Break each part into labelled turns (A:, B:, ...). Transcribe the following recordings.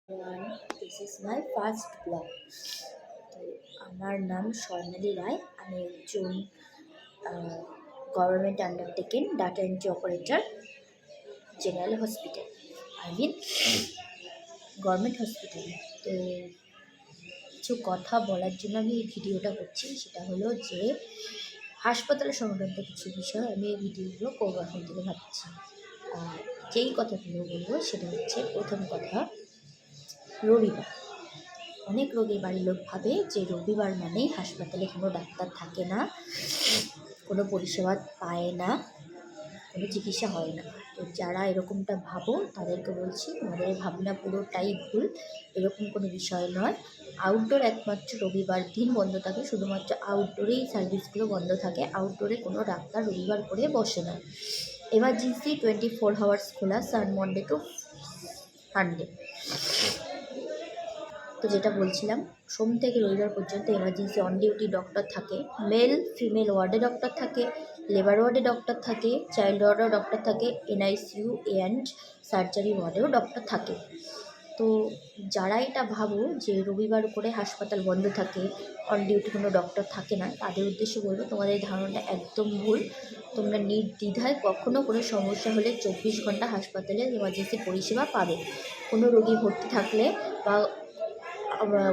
A: Everyone, this is my first blog. তো আমার নাম স্বর্ণালী রায়। আমি একজন government undertaken data entry operator, general hospital, government hospital. তো কিছু কথা বলার জন্য আমি এই ভিডিওটা করছি। সেটা হলো যে হাসপাতাল সংক্রান্ত কিছু বিষয় আমি এই ভিডিওগুলো করবো এখন থেকে ভাবছি। আর যেই কথাগুলো বলবো সেটা হচ্ছে, প্রথম কথা, রবিবার। অনেক রোগীর বাড়ির লোক ভাবে যে রবিবার মানেই হাসপাতালে কোনো ডাক্তার থাকে না, কোনো পরিষেবা পায় না, কোনো চিকিৎসা হয় না। তো যারা এরকমটা ভাবো তাদেরকে বলছি, তোমাদের ভাবনা পুরোটাই ভুল। এরকম কোনো বিষয় নয়। আউটডোর একমাত্র রবিবার দিন বন্ধ থাকে, শুধুমাত্র আউটডোরেই সার্ভিসগুলো বন্ধ থাকে। আউটডোরে কোনো ডাক্তার রবিবার করে বসে না। এমার্জেন্সি 24 আওয়ার্স খোলা, মন্ডে টু সানডে। তো যেটা বলছিলাম, সোম থেকে রবিবার পর্যন্ত এমার্জেন্সি অন ডিউটি ডক্টর থাকে। মেল ফিমেল ওয়ার্ডে ডক্টর থাকে, লেবার ওয়ার্ডে ডক্টর থাকে, চাইল্ড ওয়ার্ডেও ডক্টর থাকে, NICU অ্যান্ড সার্জারি ওয়ার্ডেও ডক্টর থাকে। তো যারা এটা ভাবো যে রবিবার করে হাসপাতাল বন্ধ থাকে, অন ডিউটি কোনো ডক্টর থাকে না, তাদের উদ্দেশ্যে বলবো তোমাদের ধারণাটা একদম ভুল। তোমরা নির্দ্বিধায় কখনও কোনো সমস্যা হলে 24 ঘন্টা হাসপাতালে এমার্জেন্সি পরিষেবা পাবে। কোনো রোগী ভর্তি থাকলে বা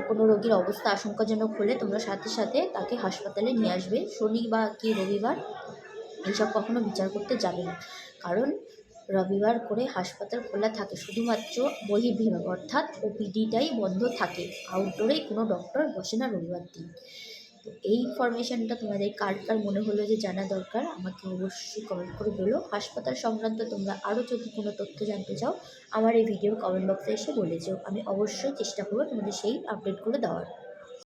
A: কোনো রোগীর অবস্থা আশঙ্কাজনক হলে তোমরা সাথে সাথে তাকে হাসপাতালে নিয়ে আসবে। শনি বা কি রবিবার এইসব কখনো বিচার করতে যাবে না, কারণ রবিবার করে হাসপাতাল খোলা থাকে, শুধুমাত্র বহির্বিভাগ অর্থাৎ OPDটাই বন্ধ থাকে। আউটডোরেই কোনো ডক্টর বসে না রবিবার দিন। তো এই ইনফরমেশানটা তোমাদের কার কার মনে হলো যে জানা দরকার, আমাকে অবশ্যই কমেন্ট করে বলো। হাসপাতাল সংক্রান্ত তোমরা আরও যদি কোনো তথ্য জানতে চাও, আমার এই ভিডিওর কমেন্ট বক্সে এসে বলে যাও। আমি অবশ্যই চেষ্টা করবো তোমাদের সেই আপডেটগুলো দেওয়ার।